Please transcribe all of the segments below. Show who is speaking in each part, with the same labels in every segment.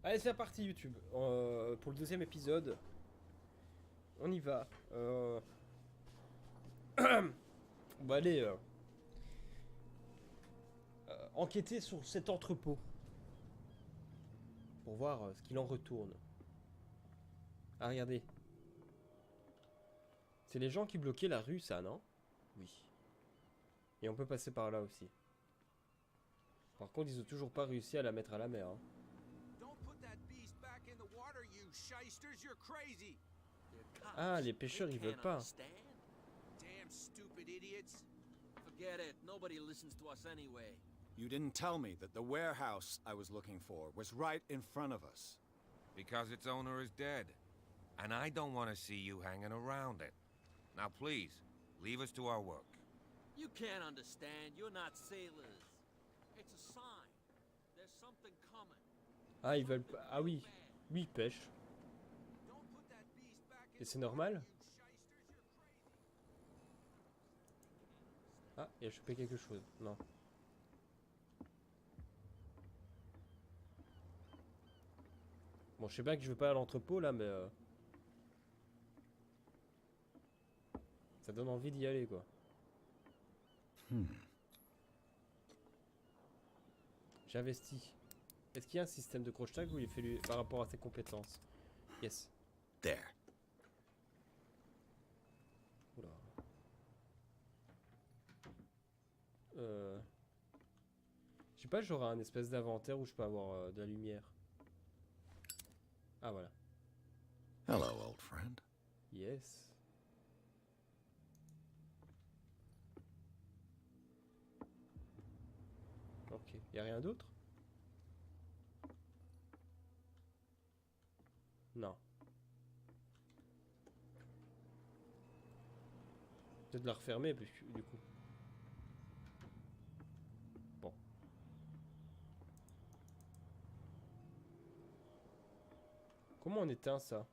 Speaker 1: Allez, c'est parti YouTube. Pour le deuxième épisode, on y va. On va aller enquêter sur cet entrepôt pour voir ce qu'il en retourne. Ah, regardez. C'est les gens qui bloquaient la rue, ça, non? Oui. Et on peut passer par là aussi. Par contre, ils ont toujours pas réussi à la mettre à la mer. Hein. Ah, les pêcheurs, ils veulent pas.
Speaker 2: Damn stupid idiots. Forget it. Nobody listens to us anyway.
Speaker 3: You didn't tell me that the warehouse I was looking for was right in front of us.
Speaker 4: Because its owner is dead. And I don't want to see you hanging around it. Now please, leave us to our work.
Speaker 2: You can't understand. You're not sailors. It's a sign. There's something coming.
Speaker 1: Ah, ils veulent pas. Ah oui. Oui, ils pêchent. Et c'est normal? Ah, il a chopé quelque chose. Non. Bon, je sais bien que je veux pas à l'entrepôt là, mais ça donne envie d'y aller, quoi. J'investis. Est-ce qu'il y a un système de crochetage où il fait lui par rapport à ses compétences? Yes.
Speaker 3: There.
Speaker 1: Oula. Je sais pas, j'aurai un espèce d'inventaire où je peux avoir de la lumière. Ah voilà.
Speaker 3: Hello, old friend.
Speaker 1: Yes. Ok, y a rien d'autre? Non. Peut-être de la refermer du coup. Bon. Comment on éteint ça?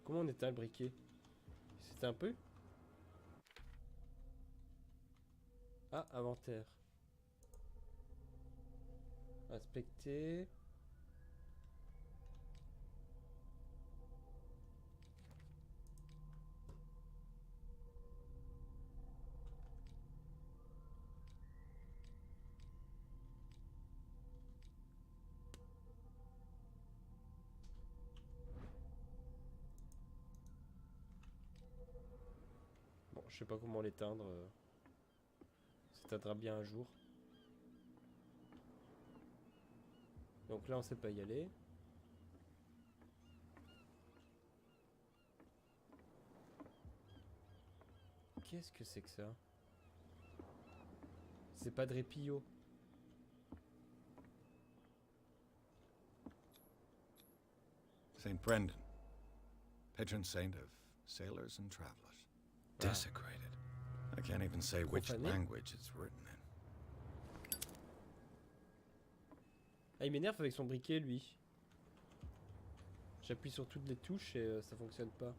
Speaker 1: Comment on éteint le briquet? C'est un peu? Ah, inventaire. Inspecter. Bon, je sais pas comment l'éteindre. S'éteindra bien un jour. Donc là, on sait pas y aller. Qu'est-ce que c'est que ça? C'est pas de répillo.
Speaker 3: Saint Brendan, patron saint of sailors and travelers. Desecrated. I can't even say which
Speaker 1: Profané.
Speaker 3: language it's written in.
Speaker 1: Ah, il m'énerve avec son briquet, lui. J'appuie sur toutes les touches et ça fonctionne pas.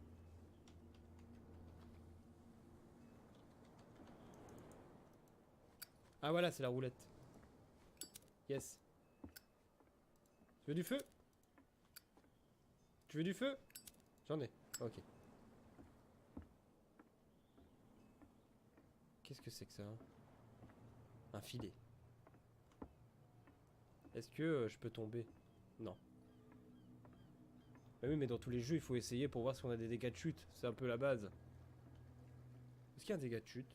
Speaker 1: Ah voilà, c'est la roulette. Yes. Tu veux du feu? Tu veux du feu? J'en ai. Ok. Qu'est-ce que c'est que ça? Un filet. Est-ce que je peux tomber? Non. Bah oui, mais dans tous les jeux, il faut essayer pour voir si on a des dégâts de chute. C'est un peu la base. Est-ce qu'il y a un dégât de chute?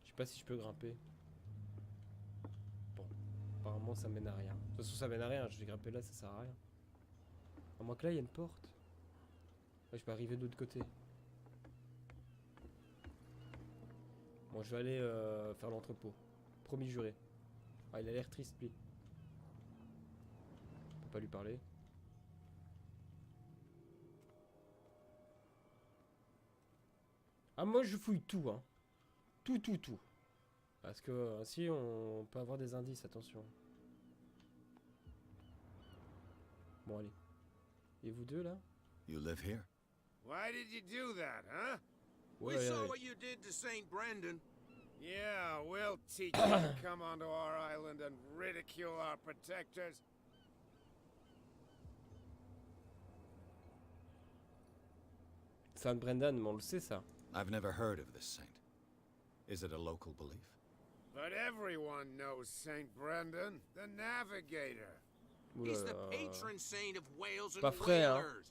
Speaker 1: Je sais pas si je peux grimper. Bon. Apparemment, ça mène à rien. De toute façon, ça mène à rien. Je vais grimper là, ça sert à rien. À moins que là, il y a une porte. Ouais, je peux arriver de l'autre côté. Bon, je vais aller faire l'entrepôt. Promis juré. Ah, il a l'air triste, lui. On peut pas lui parler. Ah, moi, je fouille tout, hein. Tout. Parce que ainsi, on peut avoir des indices, attention. Bon, allez. Et vous deux, là?
Speaker 3: You live here?
Speaker 4: Why did you do that, huh?
Speaker 2: We
Speaker 1: Ouais,
Speaker 2: saw
Speaker 1: ouais.
Speaker 2: what you did to Saint Brendan.
Speaker 5: Yeah, we'll teach you to come onto our island and ridicule our protectors.
Speaker 1: Saint Brendan, mais on le sait ça.
Speaker 3: I've never heard of this saint. Is it a local belief?
Speaker 5: But everyone knows Saint Brendan, the navigator.
Speaker 1: Ouh là
Speaker 2: He's the
Speaker 1: là.
Speaker 2: patron saint of whales and
Speaker 1: Pas frais, hein.
Speaker 2: whalers.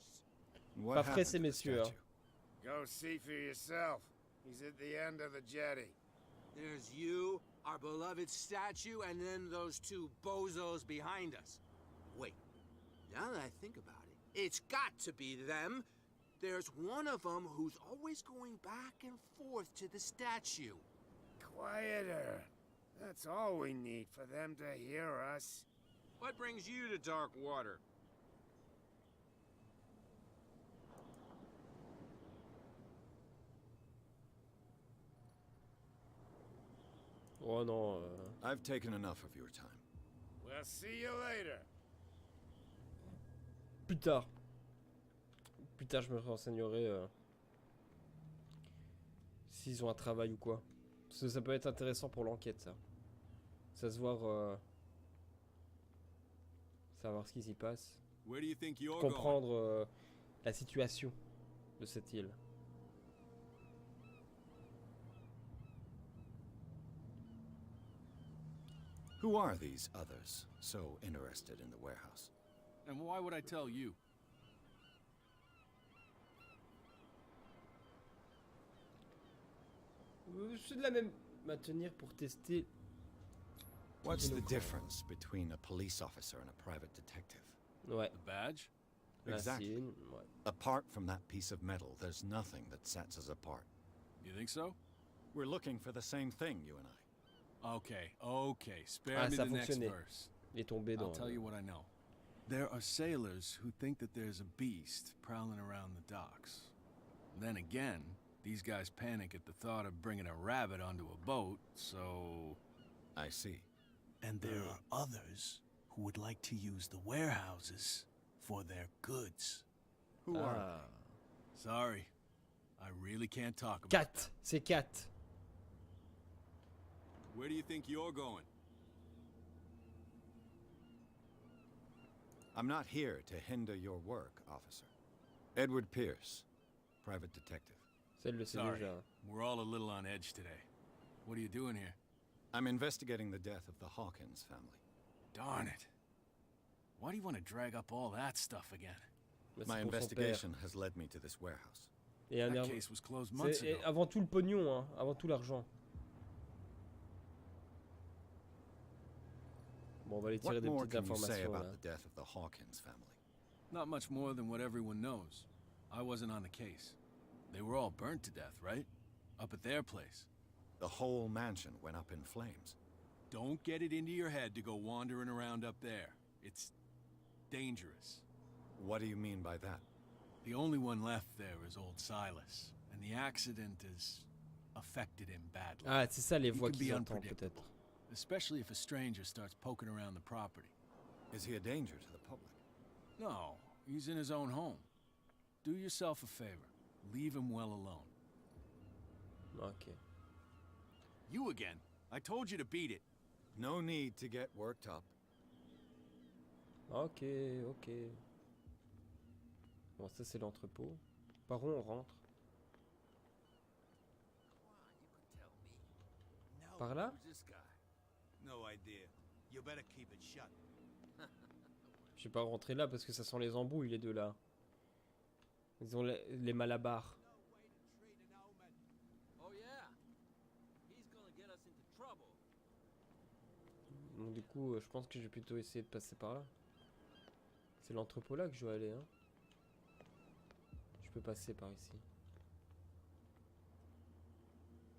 Speaker 3: What
Speaker 1: Pas frais,
Speaker 3: happened
Speaker 1: ces
Speaker 3: to the
Speaker 1: messieurs, hein.
Speaker 3: statue?
Speaker 5: Go see for yourself. He's at the end of the jetty.
Speaker 2: There's you, our beloved statue, and then those two bozos behind us. Wait, now that I think about it, it's got to be them. There's one of them who's always going back and forth to the statue.
Speaker 5: Quieter. That's all we need for them to hear us.
Speaker 2: What brings you to dark water?
Speaker 1: Oh non.
Speaker 3: I've taken enough of your time.
Speaker 5: We'll see you later.
Speaker 1: Plus tard. Plus tard, je me renseignerai s'ils ont un travail ou quoi. Parce que ça peut être intéressant pour l'enquête, ça. Savoir ce qui s'y passe.
Speaker 6: Where do you think you're going?
Speaker 1: Comprendre la situation de cette île.
Speaker 3: Who are these others so interested in the warehouse?
Speaker 6: And why would I tell you?
Speaker 1: C'est de la même maintenir pour tester.
Speaker 3: What's the
Speaker 1: Innocent.
Speaker 3: difference between a police officer and a private detective?
Speaker 1: Ouais.
Speaker 6: The badge?
Speaker 3: Exactly.
Speaker 1: L'insigne, ouais.
Speaker 3: Apart from that piece of metal, there's nothing that sets us apart.
Speaker 6: You think so?
Speaker 3: We're looking for the same thing, you and I.
Speaker 6: Okay. Spare
Speaker 1: Ah,
Speaker 6: me
Speaker 1: ça
Speaker 6: the next
Speaker 1: fonctionnait.
Speaker 6: verse.
Speaker 1: Il est tombé
Speaker 6: I'll
Speaker 1: dans.
Speaker 6: tell you what I know. There are sailors who think that there's a beast prowling around the docks. Then again, these guys panic at the thought of bringing a rabbit onto a boat, so...
Speaker 3: I see.
Speaker 7: And there are others who would like to use the warehouses for their goods.
Speaker 3: Who are
Speaker 1: Ah.
Speaker 6: Sorry. I really can't talk about
Speaker 1: 4. C'est 4.
Speaker 6: that. Where do you think you're going?
Speaker 3: I'm not here to hinder your work, officer. Edward Pierce, private detective.
Speaker 1: Celle le sait
Speaker 6: Sorry.
Speaker 1: déjà.
Speaker 6: We're all a little on edge today. What are you doing here?
Speaker 3: I'm investigating the death of the Hawkins family.
Speaker 6: Darn it. Why do you want to drag up all that stuff again?
Speaker 1: Mais
Speaker 3: My
Speaker 1: c'est pour son père.
Speaker 3: investigation has led me to this warehouse.
Speaker 1: Et un
Speaker 6: That
Speaker 1: air-
Speaker 6: case was closed months
Speaker 1: c'est
Speaker 6: ago.
Speaker 1: avant tout le pognon, hein. Avant tout l'argent. Bon, on va aller tirer
Speaker 3: What
Speaker 1: des
Speaker 3: more
Speaker 1: petites
Speaker 3: can you say
Speaker 1: informations là.
Speaker 3: about the death of the Hawkins family?
Speaker 6: Not much more than what everyone knows. I wasn't on the case. They were all burnt to death, right? Up at their place.
Speaker 3: The whole mansion went up in flames.
Speaker 6: Don't get it into your head to go wandering around up there. It's dangerous.
Speaker 3: What do you mean by that?
Speaker 6: The only one left there is old Silas, and the accident has affected him badly.
Speaker 1: Ah, c'est ça les
Speaker 6: He
Speaker 1: voix
Speaker 6: can be
Speaker 1: qu'ils entendent
Speaker 6: unpredictable,
Speaker 1: peut-être.
Speaker 6: especially if a stranger starts poking around the property.
Speaker 3: Is he a danger to the public?
Speaker 6: No, he's in his own home. Do yourself a favor. Leave him well alone.
Speaker 1: Ok.
Speaker 6: You again. I told you to beat it.
Speaker 3: No need to get worked up.
Speaker 1: Ok. Bon, ça c'est l'entrepôt. Par où on rentre? Par là?
Speaker 2: Who's this guy?
Speaker 7: No idea. You better keep it shut.
Speaker 1: Je vais pas rentrer là parce que ça sent les embrouilles les deux là. Ils ont les malabars.
Speaker 2: Oh yeah. He's gonna get us into trouble.
Speaker 1: Donc du coup, je pense que je vais plutôt essayer de passer par là. C'est l'entrepôt là que je dois aller, hein. Je peux passer par ici.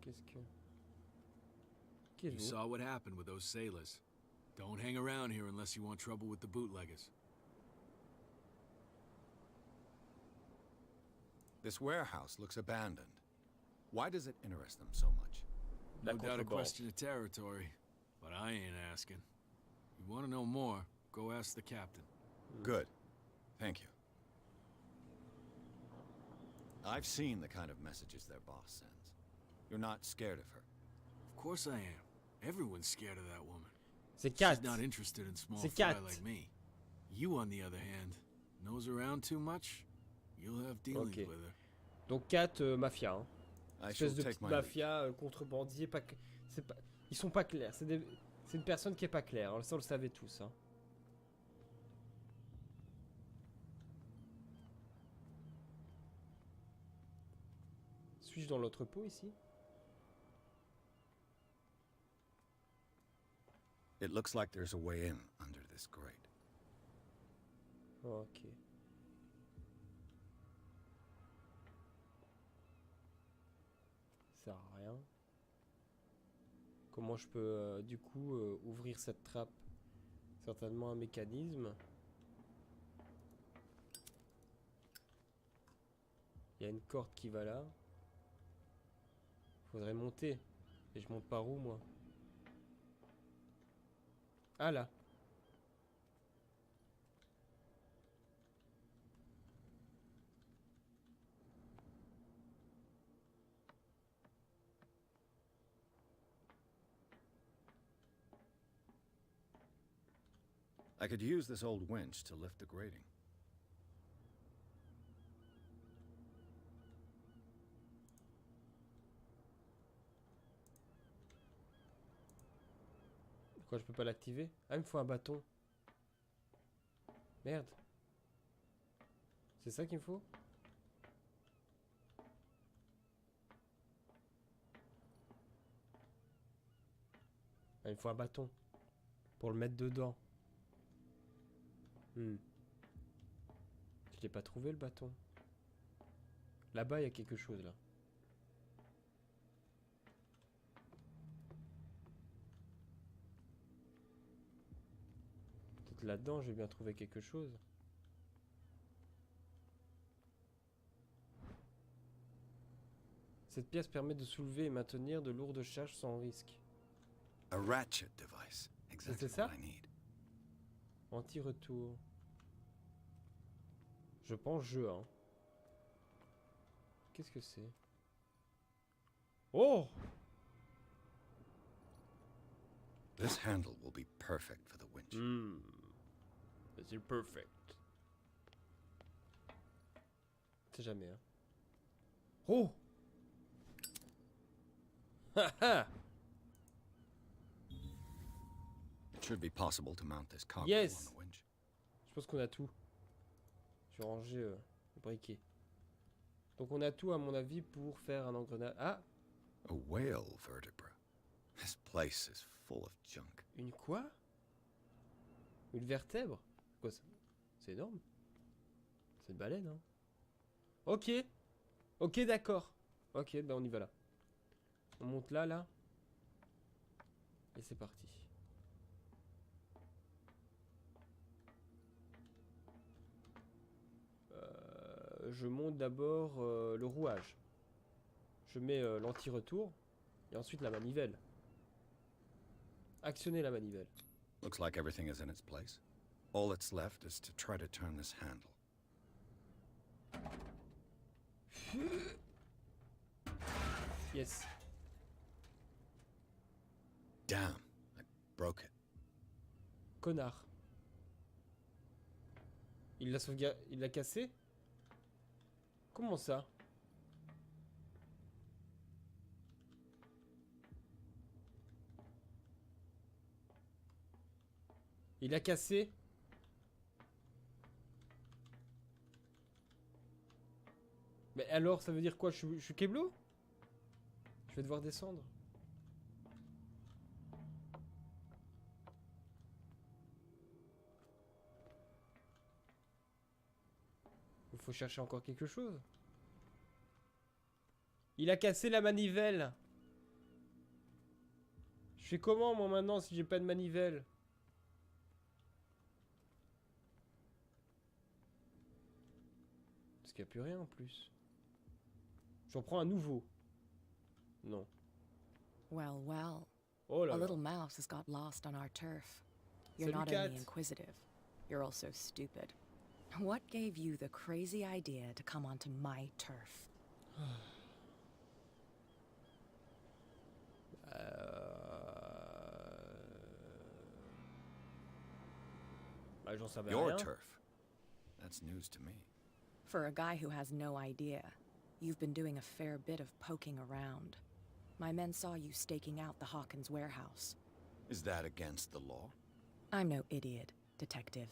Speaker 1: Qu'est-ce que... Qui
Speaker 6: You
Speaker 1: êtes-vous?
Speaker 6: saw what happened with those sailors. Don't hang around here unless you want trouble with the bootleggers.
Speaker 3: This warehouse looks abandoned. Why does it interest them so much?
Speaker 1: La
Speaker 6: No doubt a
Speaker 1: contrebande.
Speaker 6: question of territory, but I ain't asking. You want to know more, go ask the captain.
Speaker 3: Good. Thank you. I've seen the kind of messages their boss sends. You're not scared of her.
Speaker 6: Of course I am. Everyone's scared of that woman.
Speaker 1: C'est 4.
Speaker 6: She's not interested in small
Speaker 1: C'est
Speaker 6: fry
Speaker 1: 4.
Speaker 6: like me. You, on the other hand, nose around too much, you'll have dealings
Speaker 1: Ok.
Speaker 6: with her.
Speaker 1: Donc 4 mafia. Hein.
Speaker 3: I shall
Speaker 1: Espèce de
Speaker 3: take
Speaker 1: petite
Speaker 3: my leave.
Speaker 1: mafia, contrebandier, pas, c'est pas, ils sont pas clairs. C'est une personne qui est pas claire. Ça on le savait tous. Hein. Suis-je dans l'entrepôt ici?
Speaker 3: It looks like there's a way in under this grate.
Speaker 1: Ok. Ça sert à rien. Comment je peux du coup ouvrir cette trappe? Certainement un mécanisme. Il y a une corde qui va là. Faudrait monter. Et je monte par où moi? Ah là.
Speaker 3: I could use this old winch to lift the grating.
Speaker 1: Pourquoi je peux pas l'activer? Ah, il me faut un bâton. Merde. C'est ça qu'il me faut? Ah, il me faut un bâton. Pour le mettre dedans. Je l'ai pas trouvé le bâton. Là-bas, il y a quelque chose là. Peut-être là-dedans, j'ai bien trouvé quelque chose. Cette pièce permet de soulever et maintenir de lourdes charges sans risque.
Speaker 3: A ratchet device. Exactly
Speaker 1: ça?
Speaker 3: what I need.
Speaker 1: Anti-retour. Je pense jeu, hein. Qu'est-ce que c'est? Oh!
Speaker 3: This handle will be perfect for the winch.
Speaker 1: C'est perfect. C'est jamais, hein. Oh! Haha!
Speaker 3: It should be possible to mount this cargo
Speaker 1: Yes.
Speaker 3: on the winch.
Speaker 1: Je pense qu'on a tout. Je vais ranger le briquet. Donc on a tout à mon avis pour faire un engrenage. Ah!
Speaker 3: A whale vertebra. This place is full of junk.
Speaker 1: Une quoi? Une vertèbre? Quoi ça? C'est énorme. C'est une baleine, hein. Ok. Ok, d'accord. Ok, ben on y va là. On monte là, là. Et c'est parti. Je monte d'abord le rouage. Je mets l'anti-retour. Et ensuite la manivelle. Actionner la manivelle.
Speaker 3: Looks like everything is in its place. All that's left is to try to turn this handle.
Speaker 1: Yes.
Speaker 3: Damn, I broke it.
Speaker 1: Connard. Il l'a sauvegardé. Il l'a cassé? Comment ça? Il a cassé? Mais alors, ça veut dire quoi? Je suis Keblo? Je vais devoir descendre. Il faut chercher encore quelque chose. Il a cassé la manivelle. Je fais comment moi maintenant si j'ai pas de manivelle? Parce qu'il n'y a plus rien en plus. J'en prends un nouveau. Non.
Speaker 8: Well, well.
Speaker 1: Oh là
Speaker 8: A
Speaker 1: là.
Speaker 8: little mouse has got lost on our turf. You're
Speaker 1: Salut,
Speaker 8: not
Speaker 1: cat.
Speaker 8: only inquisitive, you're also stupid. What gave you the crazy idea to come onto my turf?
Speaker 1: Ah, j'en savais
Speaker 3: Your
Speaker 1: rien.
Speaker 3: turf. That's news to me.
Speaker 8: For a guy who has no idea, you've been doing a fair bit of poking around. My men saw you staking out the Hawkins warehouse.
Speaker 3: Is that against the law?
Speaker 8: I'm no idiot, detective.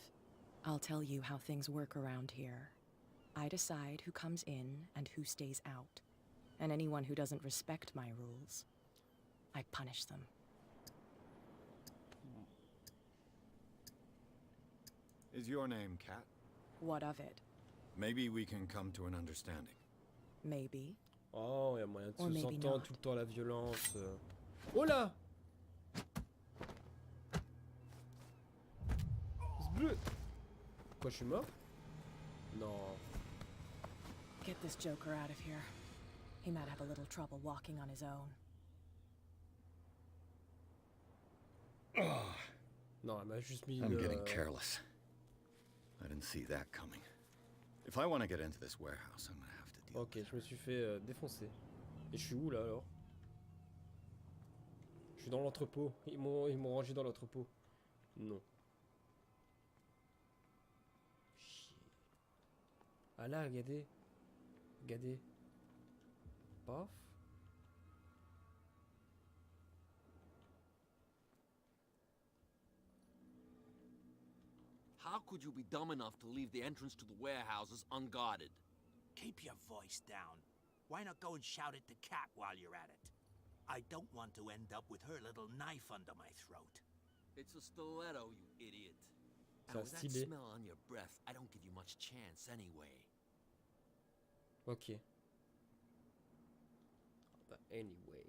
Speaker 8: I'll tell you how things work around here. I decide who comes in and who stays out. And anyone who doesn't respect my rules, I punish them.
Speaker 3: Is your name Kat?
Speaker 8: What of it?
Speaker 3: Maybe we can come to an understanding.
Speaker 8: Maybe.
Speaker 1: Oh, il y a moyen de
Speaker 8: Or
Speaker 1: se
Speaker 8: maybe
Speaker 1: s'entendre
Speaker 8: not.
Speaker 1: tout le temps la violence. Oh là! C'est bleu! Quoi, je suis mort? Non.
Speaker 8: Get this joker out of here. He might have a little trouble walking on his own.
Speaker 1: Non, elle m'a juste mis
Speaker 3: I'm
Speaker 1: le...
Speaker 3: getting careless. I didn't see that coming. If I want to get into this warehouse, I'm gonna have to deal
Speaker 1: Ok, je me suis fait défoncer. Et je suis où là alors? Je suis dans l'entrepôt. Ils m'ont rangé dans l'entrepôt. Non. Chier. Ah là, regardez. Regardez. Paf.
Speaker 9: How could you be dumb enough to leave the entrance to the warehouses unguarded?
Speaker 7: Keep your voice down. Why not go and shout at the cat while you're at it? I don't want to end up with her little knife under my throat.
Speaker 9: It's a stiletto, you idiot.
Speaker 1: C'est
Speaker 9: And
Speaker 1: un
Speaker 9: with that
Speaker 1: stylet.
Speaker 9: smell on your breath, I don't give you much chance anyway.
Speaker 1: Ok. Bah, anyway.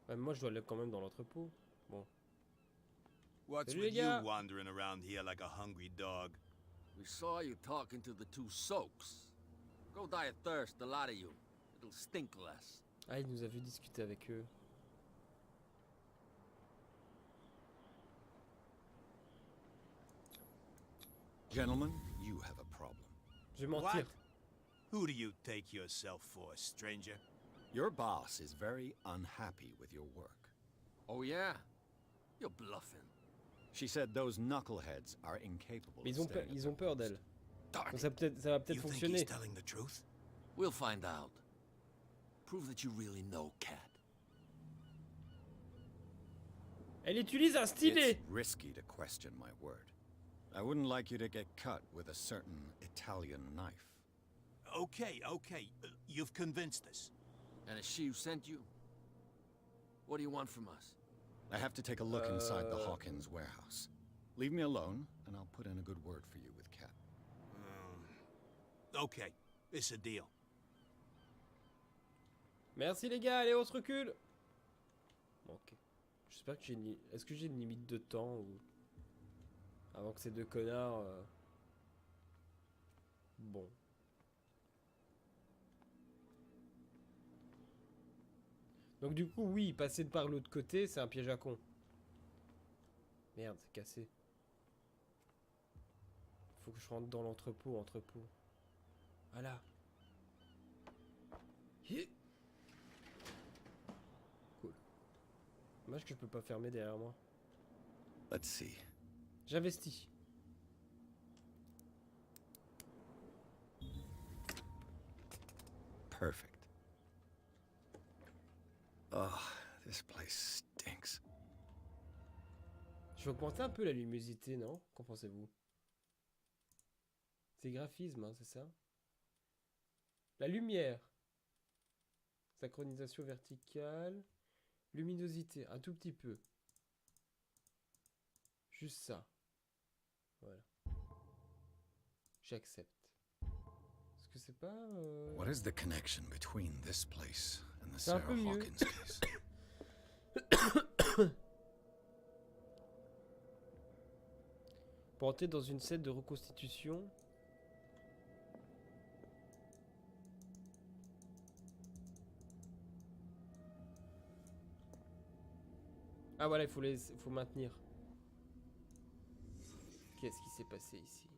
Speaker 1: Ouais, moi je dois aller quand même dans l'entrepôt. Bon.
Speaker 10: What's
Speaker 1: Salut,
Speaker 10: with
Speaker 1: les gars.
Speaker 10: you wandering around here like a hungry dog?
Speaker 9: We saw you talking to the two soaks. Go die of thirst, the lot of you. It'll stink less.
Speaker 1: Ah, il nous a vu discuter avec eux.
Speaker 3: Gentlemen, you have a problem.
Speaker 1: Je vais mentir.
Speaker 10: What? Who do you take yourself for, stranger?
Speaker 3: Your boss is very unhappy with your work.
Speaker 9: Oh yeah? You're bluffing.
Speaker 3: She said those knuckleheads are incapable
Speaker 1: Mais
Speaker 3: of staying at
Speaker 1: ils
Speaker 3: their
Speaker 1: ont peur
Speaker 3: post.
Speaker 1: d'elle.
Speaker 9: Darn
Speaker 1: Donc
Speaker 9: it.
Speaker 1: ça, ça va peut-être
Speaker 7: You think
Speaker 1: fonctionner.
Speaker 7: he's telling the truth?
Speaker 9: We'll find out. Prove that you really know Cat.
Speaker 1: Elle utilise un stylet.
Speaker 3: It's risky to question my word. I wouldn't like you to get cut with a certain Italian knife.
Speaker 7: Okay, you've convinced us.
Speaker 9: And is she who sent you? What do you want from us?
Speaker 3: I have to take a look inside the Hawkins warehouse. Leave me alone, and I'll put in a good word for you with Kat.
Speaker 7: Okay, it's a deal.
Speaker 1: Merci les gars, allez on se recule. Bon, ok. J'espère que j'ai une... Est-ce que j'ai une limite de temps ou... Avant que ces deux connards... Bon. Donc du coup, oui, passer par l'autre côté, c'est un piège à con. Merde, c'est cassé. Faut que je rentre dans l'entrepôt, Voilà. Hi. Cool. Dommage que je peux pas fermer derrière moi.
Speaker 3: Let's see.
Speaker 1: J'investis.
Speaker 3: Perfect. Oh, this place stinks.
Speaker 1: Je vais augmenter un peu la luminosité, non? Qu'en pensez-vous? C'est graphisme, hein, c'est ça? La lumière. Synchronisation verticale. Luminosité, un tout petit peu. Juste ça. Voilà. J'accepte. Est-ce que c'est pas...
Speaker 3: What is the connection between this place and the
Speaker 1: C'est un
Speaker 3: Sarah
Speaker 1: peu mieux.
Speaker 3: Hawkins case?
Speaker 1: Pour entrer dans une scène de reconstitution... Ah voilà, il faut maintenir. Qu'est-ce qui s'est passé ici?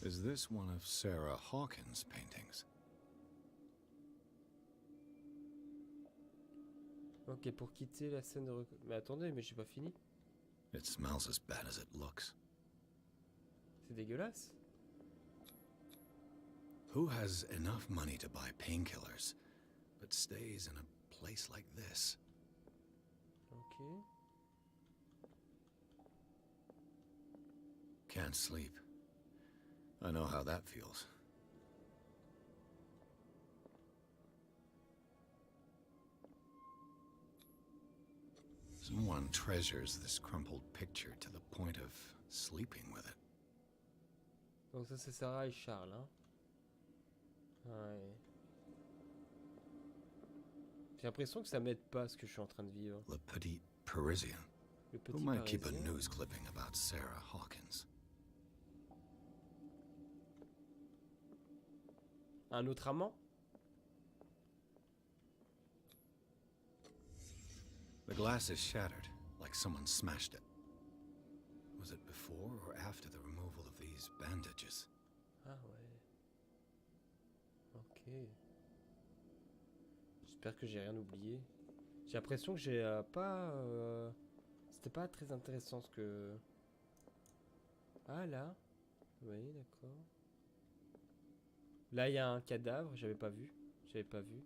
Speaker 3: Is this one of Sarah Hawkins' paintings?
Speaker 1: Ok, pour quitter la scène de Mais attendez, mais j'ai pas fini.
Speaker 3: It smells as bad as it looks.
Speaker 1: C'est dégueulasse.
Speaker 3: Who has enough money to buy painkillers, but stays in a place like this?
Speaker 1: Ok.
Speaker 3: Can't sleep. I know how that feels. Someone treasures this crumpled picture to the point of sleeping with it.
Speaker 1: Donc ça c'est Sarah et Charles, hein. Ouais. J'ai l'impression que ça m'aide pas ce que je suis en train de vivre.
Speaker 3: Le Petit Parisian.
Speaker 1: Le Petit
Speaker 3: Who might keep a
Speaker 1: Parisien.
Speaker 3: news clipping about Sarah Hawkins?
Speaker 1: Un autre amant?
Speaker 3: The glass is shattered, like someone smashed it. Was it before or after the removal of these bandages?
Speaker 1: Ah ouais. Ok. J'espère que j'ai rien oublié. J'ai l'impression que j'ai pas... C'était pas très intéressant ce que... Ah là. Oui, d'accord. Là, il y a un cadavre, j'avais pas vu. J'avais pas vu.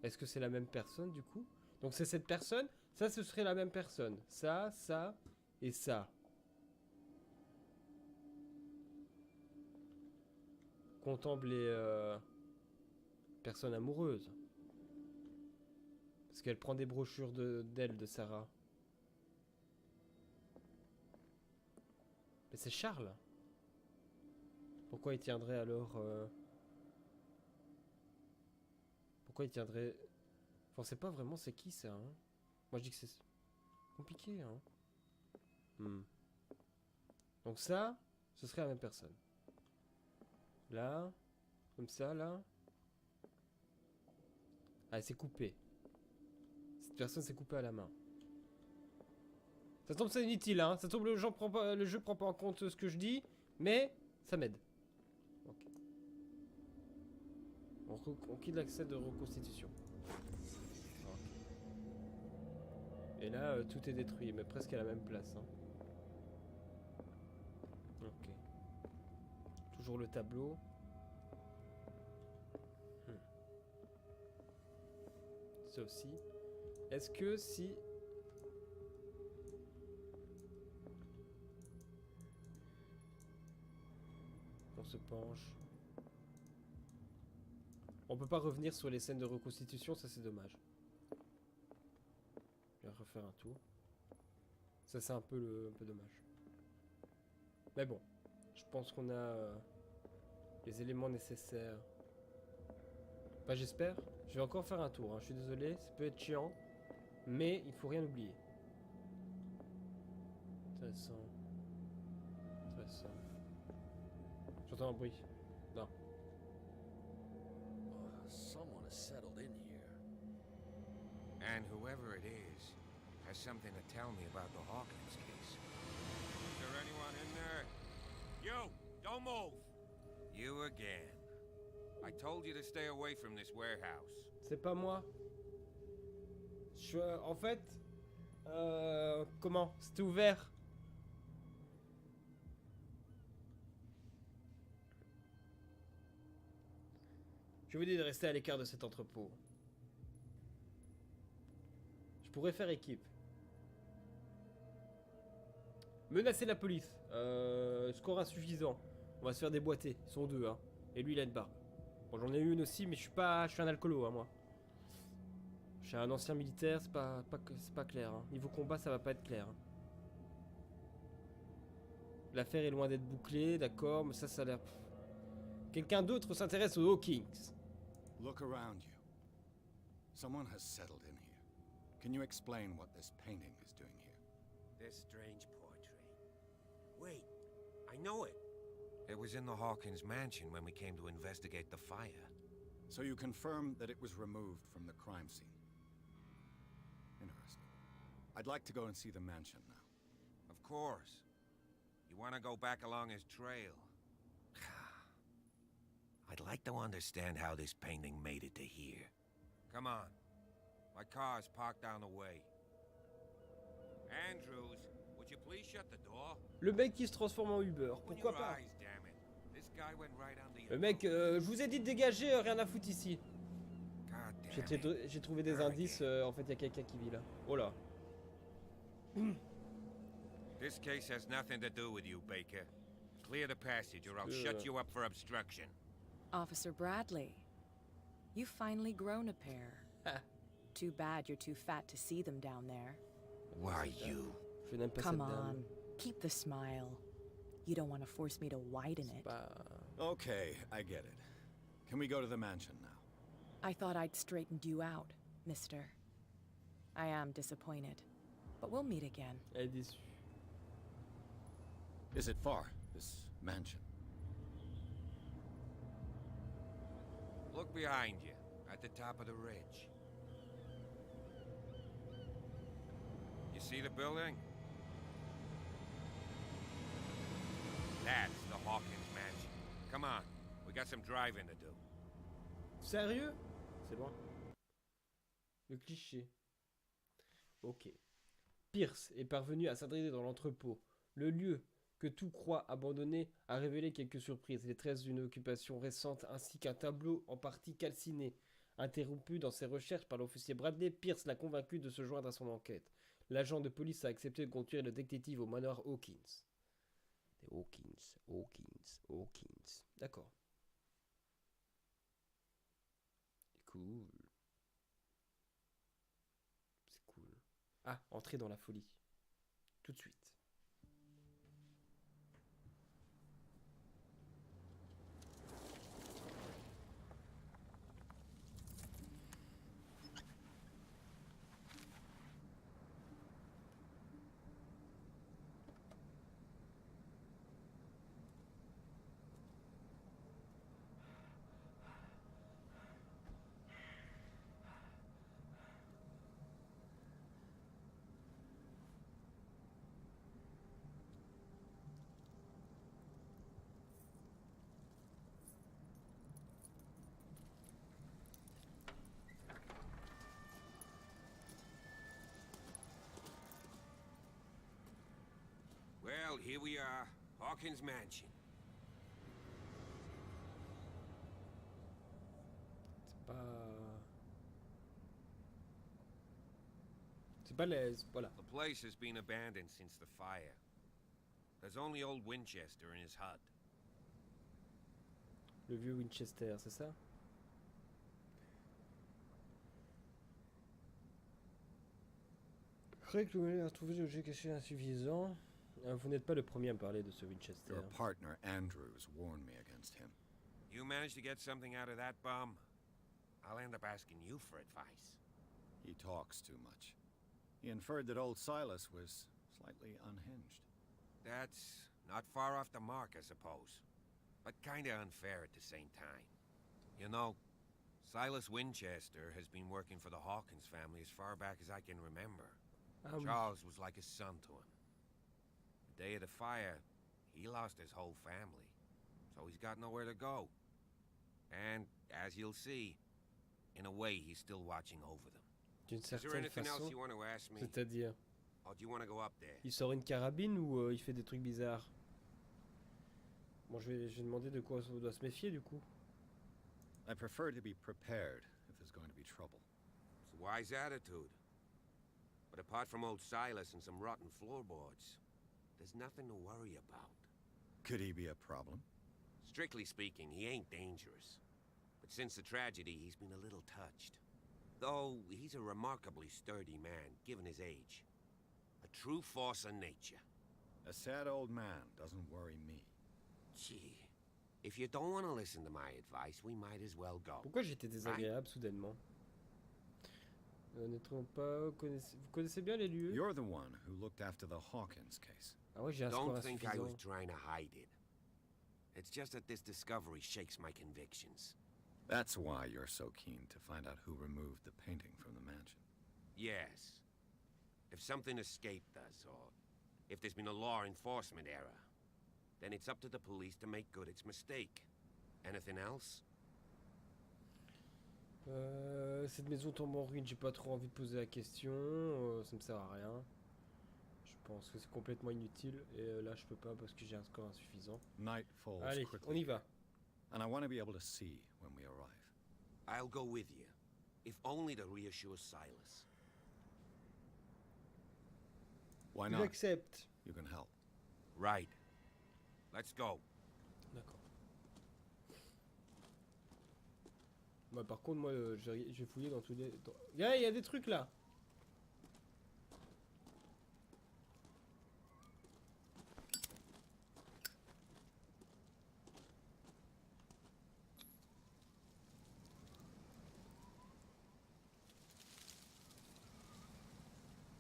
Speaker 1: Est-ce que c'est la même personne du coup? Donc c'est cette personne. Ça, ce serait la même personne. Ça, ça et ça. Contemple les personnes amoureuses. Parce qu'elle prend des brochures d'elle, de Sarah. Mais c'est Charles. Pourquoi il tiendrait alors... Pourquoi il tiendrait... Enfin, on sait pas vraiment c'est qui ça, hein. Moi je dis que c'est compliqué, hein. Donc ça, ce serait la même personne. Là, comme ça, là. Ah, c'est coupé. Cette personne s'est coupée à la main. Ça tombe, c'est inutile, hein. Ça tombe, le jeu prend pas en compte ce que je dis, mais ça m'aide. Ok. On quitte l'accès de reconstitution. Et là, tout est détruit, mais presque à la même place. Hein. Ok. Toujours le tableau. Ça aussi. Est-ce que si... On se penche... On peut pas revenir sur les scènes de reconstitution, ça c'est dommage. Je vais refaire un tour. Ça c'est un peu dommage. Mais bon, je pense qu'on a les éléments nécessaires. Bah j'espère. Je vais encore faire un tour, hein. Je suis désolé, ça peut être chiant. Mais il faut rien oublier. Intéressant. Intéressant. J'entends un bruit. Non.
Speaker 9: Someone has settled in here.
Speaker 4: And whoever it is has something to tell me about the Hawkins case. Is there anyone in there? You! Don't move! You again. I told you to stay away from this warehouse.
Speaker 1: C'est pas moi. En fait... comment? C'était ouvert. Je vous dis de rester à l'écart de cet entrepôt. Je pourrais faire équipe. Menacer la police. Score insuffisant. On va se faire déboîter. Ils sont deux, hein. Et lui, il a une barbe. Bon, j'en ai une aussi, mais je suis un alcoolo, hein, moi. Je suis un ancien militaire, c'est pas clair. Hein. Niveau combat, ça va pas être clair. Hein. L'affaire est loin d'être bouclée, d'accord, mais ça a l'air... Quelqu'un d'autre s'intéresse aux Hawkins.
Speaker 3: Look around you. Someone has settled in here. Can you explain what this painting is doing here?
Speaker 10: This strange portrait. Wait, I know it.
Speaker 4: It was in the Hawkins mansion when we came to investigate the fire.
Speaker 3: So you confirm that it was removed from the crime scene. Interesting. I'd like to go and see the mansion now.
Speaker 4: Of course. You want to go back along his trail. I'd like to understand how this painting made it to here. Come on. My car's parked down the way. Andrews, would you please shut the door?
Speaker 1: Le mec qui se transforme en Uber,
Speaker 4: Open
Speaker 1: pourquoi
Speaker 4: your
Speaker 1: pas?
Speaker 4: eyes, damn it. This guy went right under your
Speaker 1: Le mec, je vous ai dit de dégager, rien à foutre ici.
Speaker 4: God damn it.
Speaker 1: J'ai trouvé des indices, en fait il y a quelqu'un qui vit là. Oh là.
Speaker 4: This case has nothing to do with you, Baker. Clear the passage or I'll shut you up for obstruction.
Speaker 8: Officer Bradley, you've finally grown a pair. Too bad you're too fat to see them down there.
Speaker 4: Why you?
Speaker 1: Je n'aime pas
Speaker 8: Come
Speaker 1: cette dame.
Speaker 8: on, keep the smile. You don't want to force me to widen it.
Speaker 3: Okay, I get it. Can we go to the mansion now?
Speaker 8: I thought I'd straightened you out, mister. I am disappointed, but we'll meet again.
Speaker 1: Elle est déçue.
Speaker 3: Is it far, this mansion?
Speaker 4: Look behind you, at the top of the ridge. You see the building? That's the Hawkins mansion. Come on, we got some driving to do.
Speaker 1: Sérieux? C'est loin. Le cliché. Ok. Pierce est parvenu à s'adresser dans l'entrepôt. Le lieu que tout croit abandonné a révélé quelques surprises. Les traces d'une occupation récente ainsi qu'un tableau en partie calciné. Interrompu dans ses recherches par l'officier Bradley, Pierce l'a convaincu de se joindre à son enquête. L'agent de police a accepté de conduire le détective au manoir Hawkins. Hawkins. D'accord. Cool. C'est cool. Ah, entrer dans la folie. Tout de suite.
Speaker 4: Well, here we are, Hawkins Mansion.
Speaker 1: C'est pas... C'est balèze, voilà.
Speaker 4: The place has been abandoned since the fire. There's only old Winchester in his hut.
Speaker 1: Le vieux Winchester, c'est ça? Je croyais que le moyen à trouver des objets cachés insuffisant. Vous n'êtes pas le premier à me parler de ce Winchester.
Speaker 3: Your partner, Andrews, warned me against him.
Speaker 4: You managed to get something out of that bum? I'll end up asking you for advice.
Speaker 3: He talks too much. He inferred that old Silas was slightly unhinged.
Speaker 4: That's not far off the mark, I suppose. But kinda unfair at the same time. You know, Silas Winchester has been working for the Hawkins family as far back as I can remember. Charles was like a son to him. The day of the fire, he lost his whole family. So he's got nowhere to go. And, as you'll see, in a way, he's still watching over them.
Speaker 1: D'une
Speaker 4: Is there
Speaker 1: certaine
Speaker 4: anything else
Speaker 1: façon,
Speaker 4: you want to ask me?
Speaker 1: c'est-à-dire,
Speaker 4: Or do you want to go up there?
Speaker 1: il sort une carabine ou il fait des trucs bizarres? Bon, je vais demander de quoi on doit se méfier du coup.
Speaker 3: I prefer to be prepared if there's going to be trouble.
Speaker 4: It's a wise attitude. But apart from old Silas and some rotten floorboards, there's nothing to worry about.
Speaker 3: Could he be a problem?
Speaker 4: Strictly speaking, he ain't dangerous. But since the tragedy, he's been a little touched. Though he's a remarkably sturdy man, given his age. A true force of nature.
Speaker 3: A sad old man doesn't worry me.
Speaker 4: Gee, if you don't want to listen to my advice, we might as well go.
Speaker 1: Pourquoi j'étais désagréable soudainement? N'êtes-vous pas... Vous connaissez bien les lieux?
Speaker 3: You're the one who looked after the Hawkins case.
Speaker 1: Ah ouais, j'ai un score
Speaker 4: Don't think I was
Speaker 1: insuffisant.
Speaker 4: trying to hide it. It's just that this discovery shakes my convictions.
Speaker 3: That's why you're so keen to find out who removed the painting from the mansion.
Speaker 4: Yes. If something escaped us, or if there's been a law enforcement error, then it's up to the police to make good its mistake. Anything else?
Speaker 1: Cette maison tombe en ruine, j'ai pas trop envie de poser la question, ça me sert à rien. Je pense que c'est complètement inutile et là je peux pas parce que j'ai un score insuffisant.
Speaker 3: Night falls
Speaker 1: Allez,
Speaker 3: quickly,
Speaker 1: on y va.
Speaker 3: and I want to be able to see when we arrive.
Speaker 4: I'll go with you, if only to reassure Silas.
Speaker 3: Why
Speaker 1: Il
Speaker 3: not?
Speaker 1: accepte.
Speaker 3: You can help.
Speaker 4: Right. Let's go.
Speaker 1: D'accord. Bah, par contre, moi, j'ai fouillé dans tous les... Il y a des trucs là.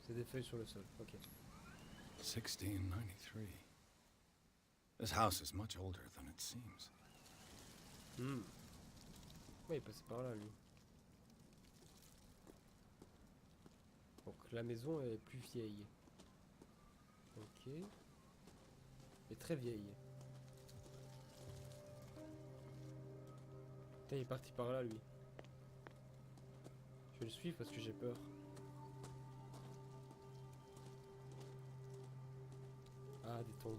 Speaker 1: C'est des feuilles sur le sol, ok.
Speaker 3: 1693. This house is much older than it seems.
Speaker 1: Hmm. Ouais, il est passé par là, lui. Donc la maison est plus vieille. Ok. Elle est très vieille. Putain, il est parti par là, lui. Je vais le suivre parce que j'ai peur. Ah, des tombes.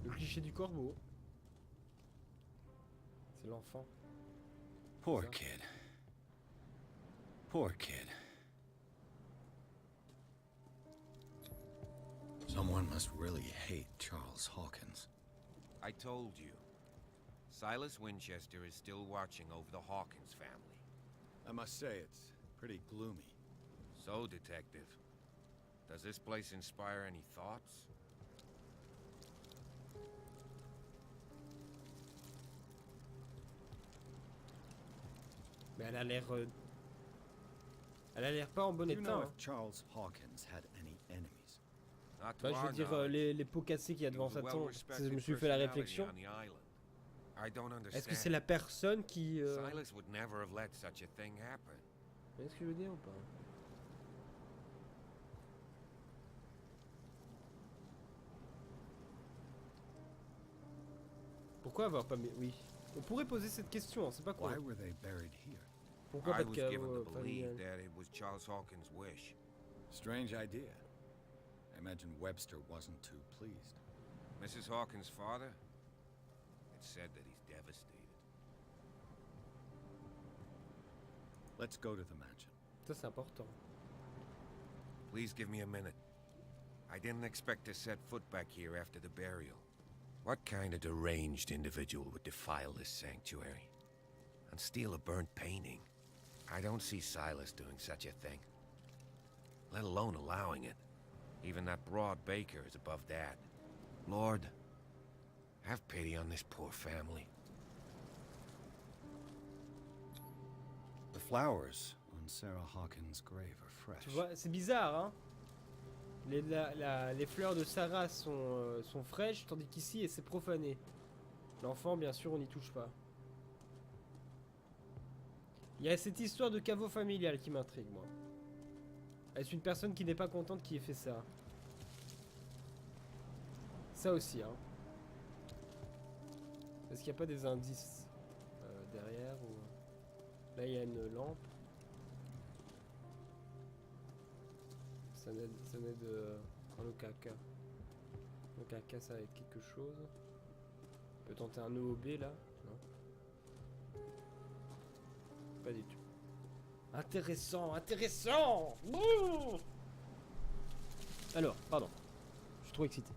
Speaker 1: Le cliché du corbeau. C'est l'enfant.
Speaker 3: Poor kid. Poor kid. Someone must really hate Charles Hawkins.
Speaker 4: I told you. Silas Winchester is still watching over the Hawkins family.
Speaker 3: I must say, it's pretty gloomy.
Speaker 4: So, Detective, does this place inspire any thoughts?
Speaker 1: Mais elle a l'air... Elle a l'air pas en bon
Speaker 3: Do you
Speaker 1: état.
Speaker 3: know
Speaker 1: Hein.
Speaker 3: if Charles Hawkins had any enemies?
Speaker 4: Not to
Speaker 1: Bah, je
Speaker 4: our
Speaker 1: veux dire,
Speaker 4: knowledge.
Speaker 1: les pots cassés qu'il y a
Speaker 4: He
Speaker 1: devant
Speaker 4: was a
Speaker 1: sa tombe.
Speaker 4: well-respected
Speaker 1: Je me suis fait la
Speaker 4: personality
Speaker 1: réflexion.
Speaker 4: on the island. I don't
Speaker 1: Est-ce que c'est
Speaker 4: understand.
Speaker 1: la personne qui...
Speaker 4: Silas would never have let such a thing happen.
Speaker 1: Vous voyez ce que je veux dire ou pas? Pourquoi avoir pas mis... Oui. On pourrait poser cette question, hein, c'est pas quoi.
Speaker 3: Why were they buried here?
Speaker 1: Pourquoi
Speaker 4: I
Speaker 1: pas de
Speaker 4: was given
Speaker 1: caveau
Speaker 4: to believe
Speaker 1: familial?
Speaker 4: that it was Charles Hawkins' wish.
Speaker 3: Strange idea. I imagine Webster wasn't too pleased.
Speaker 4: Mrs. Hawkins' father? It's said that he's devastated.
Speaker 3: Let's go to the mansion.
Speaker 1: Ça c'est important.
Speaker 4: Please give me a minute. I didn't expect to set foot back here after the burial. What kind of deranged individual would defile this sanctuary? And steal a burnt painting? I don't see Silas doing such a thing. Let alone allowing it. Even that broad baker is above that. Lord, have pity on this poor family.
Speaker 3: The flowers on Sarah Hawkins' grave are fresh.
Speaker 1: Tu vois, c'est bizarre, hein. Les fleurs de Sarah sont fraîches, tandis qu'ici, c'est profané. L'enfant, bien sûr, on n'y touche pas. Il y a cette histoire de caveau familial qui m'intrigue, moi. Est-ce une personne qui n'est pas contente qui ait fait ça? Ça aussi, hein. Est-ce qu'il n'y a pas des indices derrière ou... Là, il y a une lampe. Ça n'aide dans le caca. Le caca, ça va être quelque chose. On peut tenter un EOB là? Non. Pas du tout. Intéressant, intéressant! Ouh. Alors, pardon. Je suis trop excité.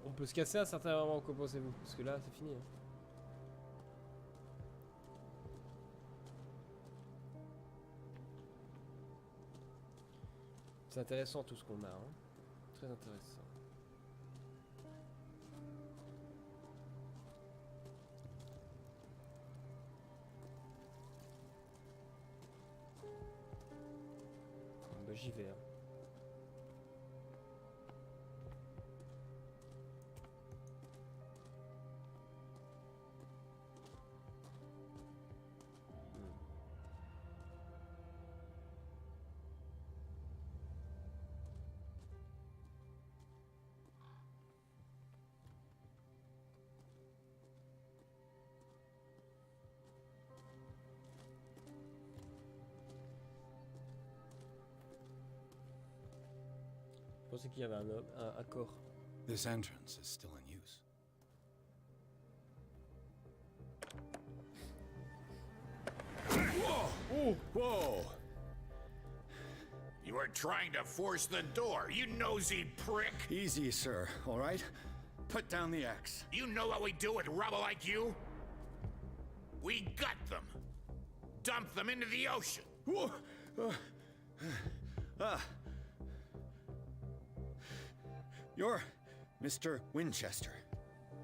Speaker 1: On peut se casser à un certain moment, que pensez-vous? Parce que là, c'est fini. Hein. C'est intéressant tout ce qu'on a. Hein. Très intéressant. Bah, j'y vais. Hein. Je pensais qu'il y avait un accord.
Speaker 3: This entrance is still in use.
Speaker 11: Whoa! Whoa! You were trying to force the door, you nosy prick!
Speaker 3: Easy, sir, all right? Put down the axe.
Speaker 11: You know what we do with rubble like you? We gut them. Dump them into the ocean.
Speaker 3: Whoa! You're Mr. Winchester.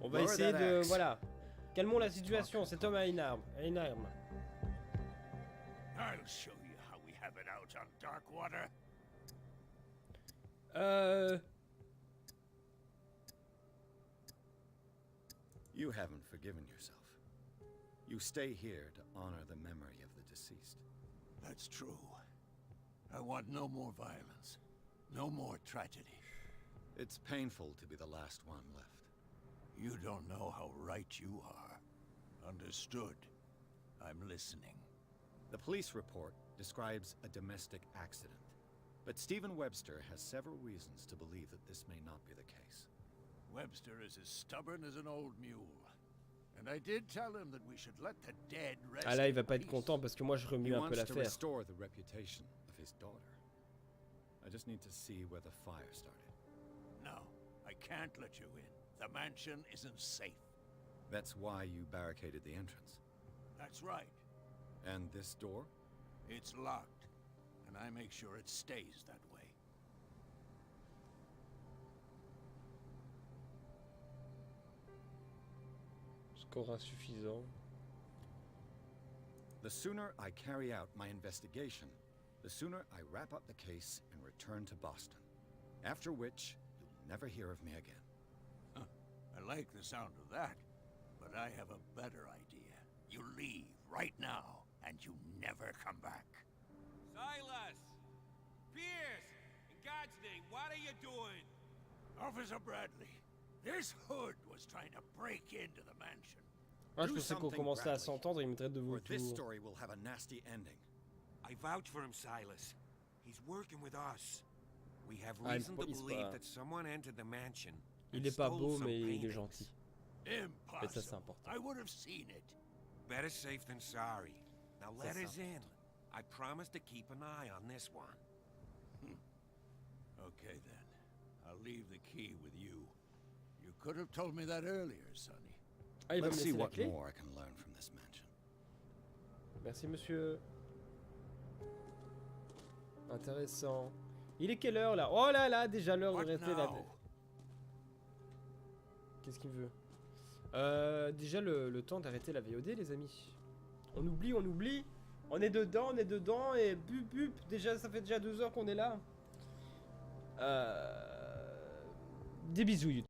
Speaker 1: On va essayer de... Voilà. Calmons la situation, cet homme a une arme. Une arme.
Speaker 5: I'll show you how we have it out on dark water.
Speaker 3: You haven't forgiven yourself. You stay here to honor the memory of the deceased.
Speaker 5: That's true. I want no more violence. No more tragedy.
Speaker 3: It's painful to be the last one left.
Speaker 5: You don't know how right you are. Understood. I'm listening.
Speaker 3: The police report describes a domestic accident, but Stephen Webster has several reasons to believe that this may not be the case.
Speaker 5: Webster is as stubborn as an old mule. And I did tell him that we should let the dead rest.
Speaker 1: Ah là, il va pas être content parce que moi je remue
Speaker 3: He
Speaker 1: un peu
Speaker 3: wants to
Speaker 1: l'affaire.
Speaker 3: restore the reputation of his daughter. I just need to see where the fire started.
Speaker 5: No, I can't let you in. The mansion isn't safe.
Speaker 3: That's why you barricaded the entrance.
Speaker 5: That's right.
Speaker 3: And this door?
Speaker 5: It's locked, and I make sure it stays that way.
Speaker 1: Score insuffisant.
Speaker 3: The sooner I carry out my investigation, the sooner I wrap up the case and return to Boston. After which, you'll never hear of me again.
Speaker 5: Huh. I like the sound of that, but I have a better idea. You leave right now, and you never come back.
Speaker 4: Silas! Pierce! In God's name, what are you doing?
Speaker 5: Officer Bradley, this hood was trying to break into the mansion.
Speaker 1: Ah, je pensais qu'on commençait à s'entendre, il me traite de
Speaker 3: Or this
Speaker 1: vautour.
Speaker 3: story will have a nasty ending.
Speaker 4: I vouch for him, Silas. He's working with us. We have
Speaker 1: Ah,
Speaker 4: reason to
Speaker 1: il est
Speaker 4: believe
Speaker 1: pas-
Speaker 4: that someone entered the mansion.
Speaker 1: Il
Speaker 4: and
Speaker 1: est pas
Speaker 4: stole
Speaker 1: beau,
Speaker 4: some
Speaker 1: mais il est
Speaker 4: paintings.
Speaker 1: gentil.
Speaker 5: Impossible.
Speaker 1: Et ça, c'est important.
Speaker 5: I would have seen it.
Speaker 4: Better safe than sorry. Now let
Speaker 1: Ça,
Speaker 4: us
Speaker 1: c'est
Speaker 4: in. I promise to keep an eye on this one.
Speaker 5: Okay then. I'll leave the key with you. You could have told me that earlier, Sonny.
Speaker 1: Ah, il va me
Speaker 3: Let's see
Speaker 1: laisser la
Speaker 3: what
Speaker 1: clé.
Speaker 3: more I can learn from this mansion.
Speaker 1: Merci, monsieur. Intéressant. Il est quelle heure là? Oh là là, déjà l'heure de
Speaker 5: What
Speaker 1: rester là.
Speaker 5: now?
Speaker 1: Qu'est-ce qu'il veut? Déjà le temps d'arrêter la VOD, les amis. On oublie, on oublie. On est dedans et bup bup. Déjà, ça fait déjà 2 heures qu'on est là. Des bisous, YouTube.